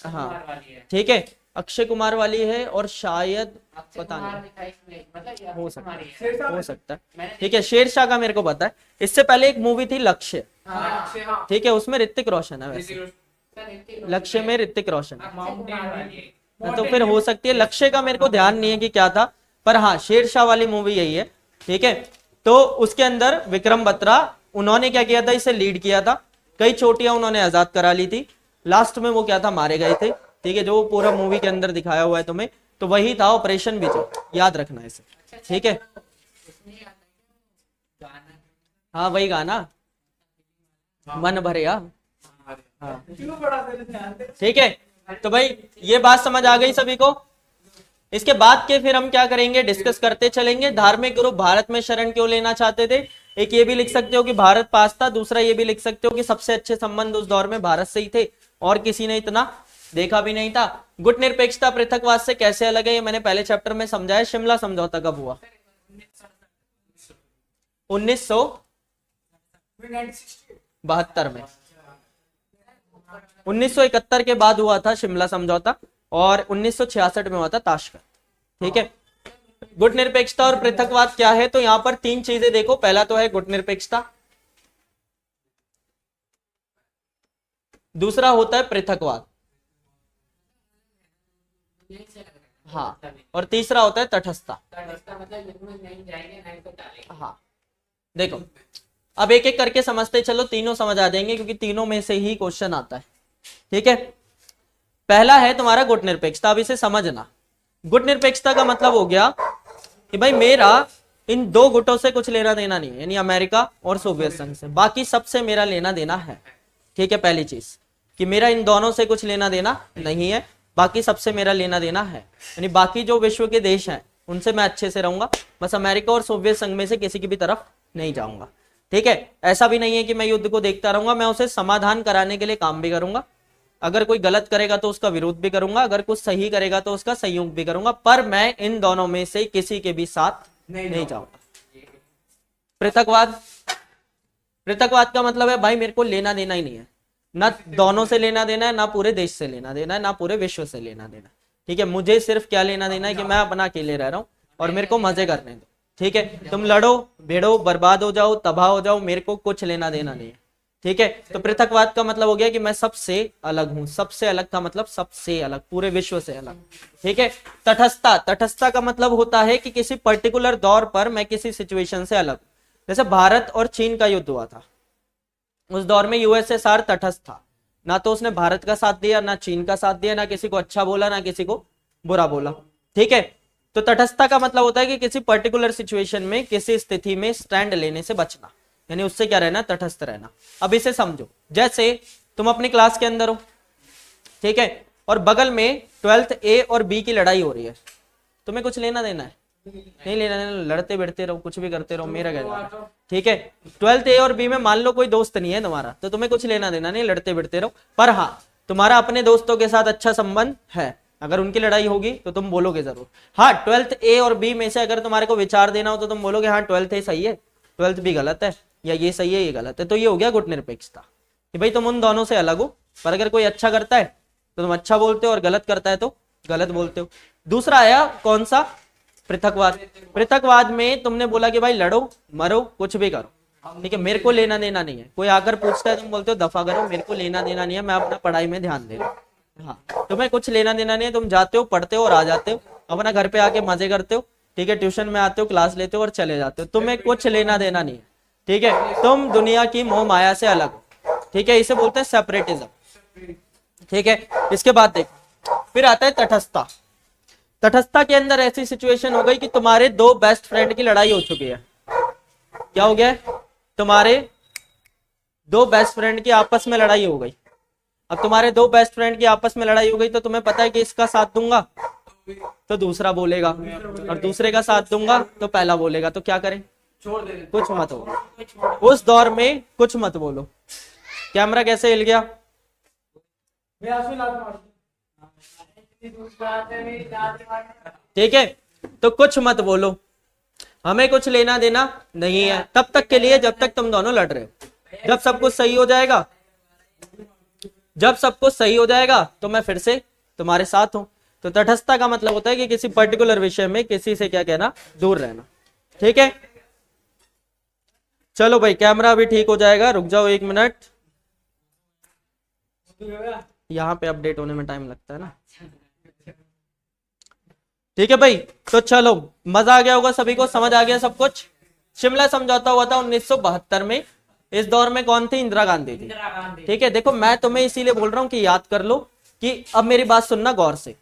हाँ ठीक है, अक्षय कुमार वाली है और शायद पता नहीं, हो सकता है। ठीक है, शेरशाह का मेरे को पता है। इससे पहले एक मूवी थी लक्ष्य, ठीक है, उसमें ऋतिक रोशन है। वैसे लक्ष्य में ऋतिक रोशन है, तो फिर हो सकती है। लक्ष्य का मेरे को ध्यान नहीं है कि क्या था, पर हाँ शेरशाह वाली मूवी यही है। ठीक है, तो उसके अंदर विक्रम बत्रा, उन्होंने क्या किया था? इसे लीड किया था। कई चोटियां उन्होंने आजाद करा ली थी। लास्ट में वो क्या था? मारे गए थे। ठीक है, जो पूरा मूवी के अंदर दिखाया हुआ है तुम्हें, तो वही था ऑपरेशन विजय, याद रखना इसे। ठीक है, हाँ वही गाना, मन भरे। हाँ ठीक है, तो भाई ये बात समझ आ गई सभी को। इसके बाद के फिर हम क्या करेंगे? डिस्कस करते चलेंगे। धार्मिक ग्रुप भारत में शरण क्यों लेना चाहते थे? एक ये भी लिख सकते हो कि भारत पास था, दूसरा ये भी लिख सकते हो कि सबसे अच्छे संबंध उस दौर में भारत से ही थे और किसी ने इतना देखा भी नहीं था। गुट निरपेक्षता पृथकवाद से कैसे अलग है? ये मैंने पहले चैप्टर में समझाया। शिमला समझौता कब हुआ? 1972 में। 1971 के बाद हुआ था शिमला समझौता और 1966 में हुआ था ताशकंद। ठीक है, गुट निरपेक्षता और पृथकवाद क्या है? तो यहां पर तीन चीजें देखो। पहला तो है गुट निरपेक्षता, दूसरा होता है पृथकवाद, हाँ, और तीसरा होता है तटस्थता। हाँ देखो, अब एक एक करके समझते चलो, तीनों समझ आ जाएंगे क्योंकि तीनों में से ही क्वेश्चन आता है। ठीक है, पहला है तुम्हारा गुट निरपेक्षता। अब इसे समझना। गुट निरपेक्षता का मतलब हो गया कि भाई मेरा इन दो गुटों से कुछ लेना देना नहीं है, यानी अमेरिका और सोवियत संघ से, बाकी सबसे मेरा लेना देना है। ठीक है, पहली चीज कि मेरा इन दोनों से कुछ लेना देना नहीं है, बाकी सबसे मेरा लेना देना है, यानी बाकी जो विश्व के देश हैं उनसे मैं अच्छे से रहूंगा, बस अमेरिका और सोवियत संघ में से किसी की भी तरफ नहीं जाऊंगा। ठीक है, ऐसा भी नहीं है कि मैं युद्ध को देखता रहूंगा, मैं उसे समाधान कराने के लिए काम भी करूंगा। अगर कोई गलत करेगा तो उसका विरोध भी करूंगा, अगर कुछ सही करेगा तो उसका सहयोग भी करूंगा, पर मैं इन दोनों में से किसी के भी साथ नहीं जाऊंगा। पृथकवाद, पृथकवाद का मतलब है भाई मेरे को लेना देना ही नहीं है, ना दोनों से लेना देना है, ना पूरे देश से लेना देना है, ना पूरे विश्व से लेना देना। ठीक है, मुझे सिर्फ क्या लेना देना है कि मैं अपना अकेले रह रहा हूं और मेरे को मजे करने दो। ठीक है, तुम लड़ो भिड़ो बर्बाद हो जाओ तबाह हो जाओ, मेरे को कुछ लेना देना नहीं है। ठीक है, तो पृथकवाद का मतलब हो गया कि मैं सबसे अलग हूं। सबसे अलग का मतलब सबसे अलग, पूरे विश्व से अलग। ठीक है, तटस्थता, तटस्थता का मतलब होता है कि किसी पर्टिकुलर दौर पर मैं किसी सिचुएशन से अलग। जैसे भारत और चीन का युद्ध हुआ था, उस दौर में यूएसएसआर तटस्थ था, ना तो उसने भारत का साथ दिया ना चीन का साथ दिया, ना किसी को अच्छा बोला ना किसी को बुरा बोला। ठीक है, तो तटस्थता का मतलब होता है कि किसी पर्टिकुलर सिचुएशन में किसी स्थिति में स्टैंड लेने से बचना, यानी उससे क्या रहना? तटस्थ रहना। अब इसे समझो, जैसे तुम अपनी क्लास के अंदर हो, ठीक है, और बगल में 12th ए और बी की लड़ाई हो रही है, तुम्हें कुछ लेना देना है? नहीं लेना देना, लड़ते बिड़ते रहो, कुछ भी करते रहो, मेरा क्या। ठीक है, 12th ए और बी में मान लो कोई दोस्त नहीं है तुम्हारा, तो तुम्हें कुछ लेना देना नहीं, लड़ते बिड़ते रहो। पर हाँ, तुम्हारा अपने दोस्तों के साथ अच्छा संबंध है, अगर उनकी लड़ाई होगी तो तुम बोलोगे जरूर। हाँ, 12th ए और बी में से अगर तुम्हारे को विचार देना हो तो तुम बोलोगे हाँ 12th ए सही है, 12th बी गलत है, या ये सही है ये गलत है। तो ये हो गया गुट निरपेक्षता, कि भाई तुम उन दोनों से अलग हो, पर अगर कोई अच्छा करता है तो तुम अच्छा बोलते हो और गलत करता है तो गलत बोलते हो। दूसरा आया कौन सा? पृथकवाद। पृथकवाद में तुमने बोला कि भाई लड़ो मरो कुछ भी करो, ठीक है, मेरे को लेना देना नहीं है। कोई आकर पूछता है तुम बोलते हो दफा करो, मेरे को लेना देना नहीं है, मैं अपना पढ़ाई में ध्यान दे रहा हूँ। हाँ, तुम्हें कुछ लेना देना नहीं है, तुम जाते हो पढ़ते हो और आ जाते हो, अपना घर पे आके मजे करते हो, ठीक है, ट्यूशन में आते हो, क्लास लेते हो और चले जाते हो, तुम्हें कुछ लेना देना नहीं है, ठीक है, तुम दुनिया की मोह माया से अलग हो, ठीक है, इसे बोलते हैं सेपरेटिज्म, ठीक है। इसके बाद देखो फिर आता है तटस्थता। तटस्थता के अंदर ऐसी सिचुएशन हो गई कि तुम्हारे दो बेस्ट फ्रेंड की लड़ाई हो चुकी है। क्या हो गया है? तुम्हारे दो बेस्ट फ्रेंड की आपस में लड़ाई हो गई। अब तुम्हारे दो बेस्ट फ्रेंड की आपस में लड़ाई हो गई तो तुम्हें पता है कि इसका साथ दूंगा तो दूसरा बोलेगा और दूसरे का साथ दूंगा तो पहला बोलेगा, तो क्या करें? छोड़ दे। कुछ मत बोलो। उस दौर में कुछ मत बोलो। कैमरा कैसे हिल गया? ठीक है, तो कुछ मत बोलो, हमें कुछ लेना देना नहीं है तब तक के लिए जब तक तुम दोनों लड़ रहे हो। जब सब कुछ सही हो जाएगा, जब सब कुछ सही हो जाएगा तो मैं फिर से तुम्हारे साथ हूं। तो तटस्थता का मतलब होता है कि किसी पर्टिकुलर विषय में किसी से क्या कहना, दूर रहना, ठीक है। चलो भाई कैमरा अभी ठीक हो जाएगा, रुक जाओ 1 मिनट, यहाँ पे अपडेट होने में टाइम लगता है ना, ठीक है भाई। तो चलो मजा आ गया होगा सभी को, समझ आ गया सब कुछ। शिमला समझौता हुआ था 1972 में। इस दौर में कौन थी? इंदिरा गांधी थी, ठीक है। देखो मैं तुम्हें इसीलिए बोल रहा हूं कि याद कर लो कि अब मेरी बात सुनना गौर से।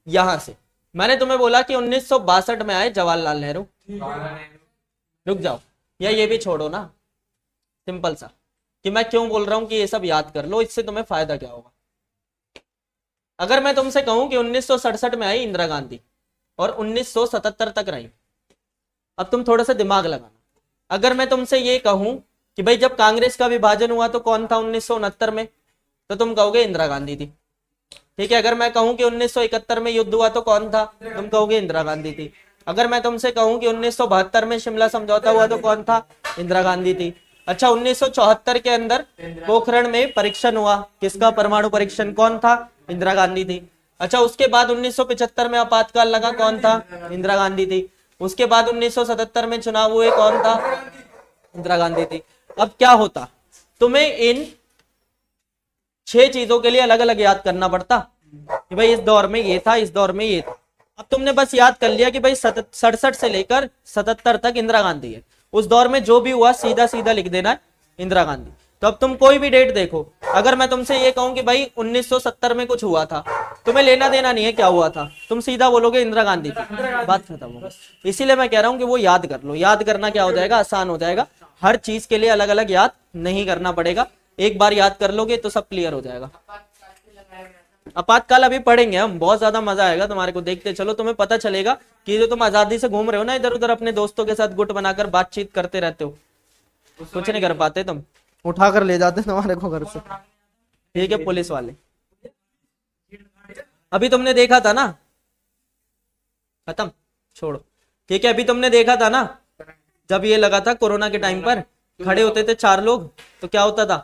यहां से मैंने तुम्हें बोला कि 1962 में आए जवाहरलाल नेहरू। रुक जाओ, या ये भी छोड़ो ना, सिंपल सा कि मैं क्यों बोल रहा हूं कि ये सब याद कर लो, इससे तुम्हें फायदा क्या होगा। अगर मैं तुमसे कहूं कि 1967 में आई इंदिरा गांधी और 1977 तक रही, अब तुम थोड़ा सा दिमाग लगाना। अगर मैं तुमसे ये कहूं कि भाई जब कांग्रेस का विभाजन हुआ तो कौन था 1969 में, तो तुम कहोगे इंदिरा गांधी थी, ठीक है। अगर मैं कहूं कि 1971 में युद्ध हुआ तो कौन था, तुम कहोगे इंदिरा गांधी थी। अगर मैं तुमसे कहूं कि 1972 में शिमला समझौता हुआ तो कौन था, इंदिरा गांधी थी। अच्छा 1974 के अंदर पोखरण में परीक्षण हुआ, किसका? परमाणु परीक्षण, कौन था? इंदिरा गांधी थी। अच्छा उसके बाद 1975 में आपातकाल लगा, कौन था? इंदिरा गांधी थी। उसके बाद 1977 में चुनाव हुए, कौन था? इंदिरा गांधी थी। अब क्या होता, तुम्हें इन 6 चीजों के लिए अलग अलग याद करना पड़ता कि भाई इस दौर में ये था, इस दौर में ये था। अब तुमने बस याद कर लिया कि भाई 67 से लेकर 77 तक इंदिरा गांधी है। उस दौर में जो भी हुआ सीधा सीधा लिख देना है इंदिरा गांधी। तो अब तुम कोई भी डेट देखो, अगर मैं तुमसे ये कहूं कि भाई 1970 में कुछ हुआ था, तुम्हें लेना देना नहीं है क्या हुआ था, तुम सीधा बोलोगे इंदिरा गांधी थी, बात खत्म हो गई। इसीलिए मैं कह रहा हूं कि वो याद कर लो। याद करना क्या हो जाएगा, आसान हो जाएगा। हर चीज के लिए अलग अलग याद नहीं करना पड़ेगा, एक बार याद कर लोगे तो सब क्लियर हो जाएगा। आपातकाल अभी पढ़ेंगे हम, बहुत ज्यादा मजा आएगा तुम्हारे को, देखते चलो, तुम्हें पता चलेगा कि जो तुम आजादी से घूम रहे हो ना इधर उधर, अपने दोस्तों के साथ गुट बनाकर बातचीत करते रहते हो, कुछ नहीं कर पाते, तुम उठा कर ले जाते तुम्हारे को घर से, ठीक है, पुलिस वाले। अभी तुमने देखा था ना, खत्म, छोड़ो, ठीक है। अभी तुमने देखा था ना जब ये लगा था कोरोना के टाइम पर, खड़े होते थे 4 लोग तो क्या होता था,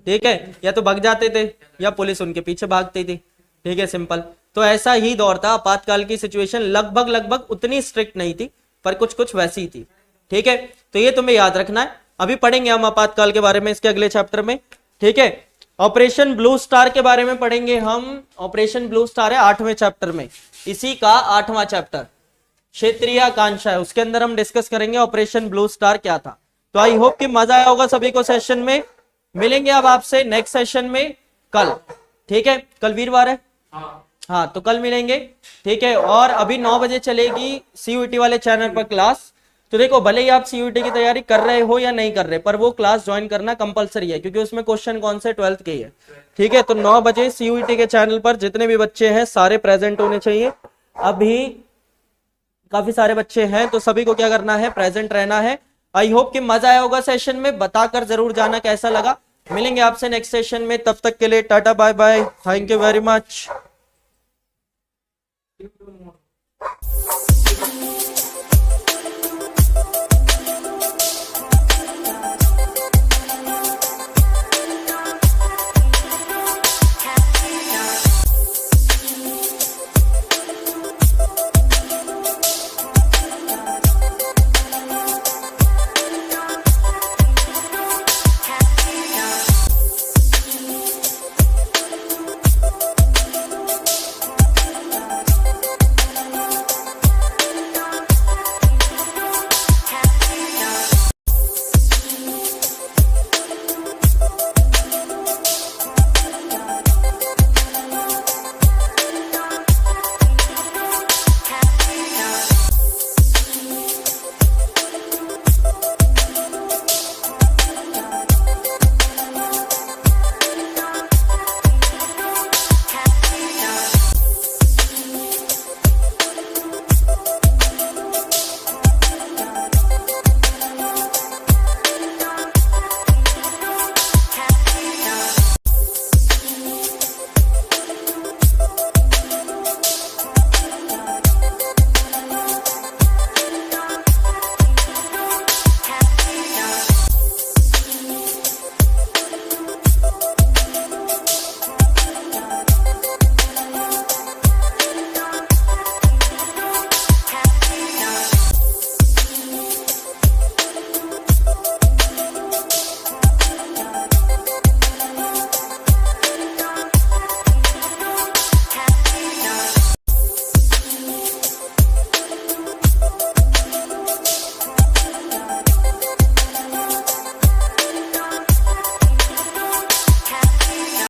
ठीक है, या तो भाग जाते थे या पुलिस उनके पीछे भागती थी, ठीक है, सिंपल। तो ऐसा ही दौर था, आपातकाल की सिचुएशन लगभग उतनी स्ट्रिक्ट नहीं थी पर कुछ कुछ वैसी थी, ठीक है। तो ये तुम्हें याद रखना है। अभी पढ़ेंगे हम आपातकाल के बारे में इसके अगले चैप्टर में, ठीक है। ऑपरेशन ब्लू स्टार के बारे में पढ़ेंगे हम। ऑपरेशन ब्लू स्टार है 8वें चैप्टर में, इसी का 8वां चैप्टर क्षेत्रीय आकांक्षा है, उसके अंदर हम डिस्कस करेंगे ऑपरेशन ब्लू स्टार क्या था। तो आई होप कि मजा आया होगा सभी को सेशन में। मिलेंगे अब आपसे नेक्स्ट सेशन में कल, ठीक है, कल वीरवार है, हाँ तो कल मिलेंगे, ठीक है। और अभी 9 बजे चलेगी सीयूईटी वाले चैनल पर क्लास। तो देखो भले ही आप सीयूईटी की तैयारी कर रहे हो या नहीं कर रहे, पर वो क्लास ज्वाइन करना कंपलसरी है क्योंकि उसमें क्वेश्चन कौन से 12th के ही है, ठीक है। तो 9 बजे सीयूईटी के चैनल पर जितने भी बच्चे हैं सारे प्रेजेंट होने चाहिए। अभी काफी सारे बच्चे हैं तो सभी को क्या करना है, प्रेजेंट रहना है। आई होप कि मजा आया होगा सेशन में, बताकर जरूर जाना कैसा लगा। मिलेंगे आपसे नेक्स्ट सेशन में, तब तक के लिए tata bye bye, thank you very much.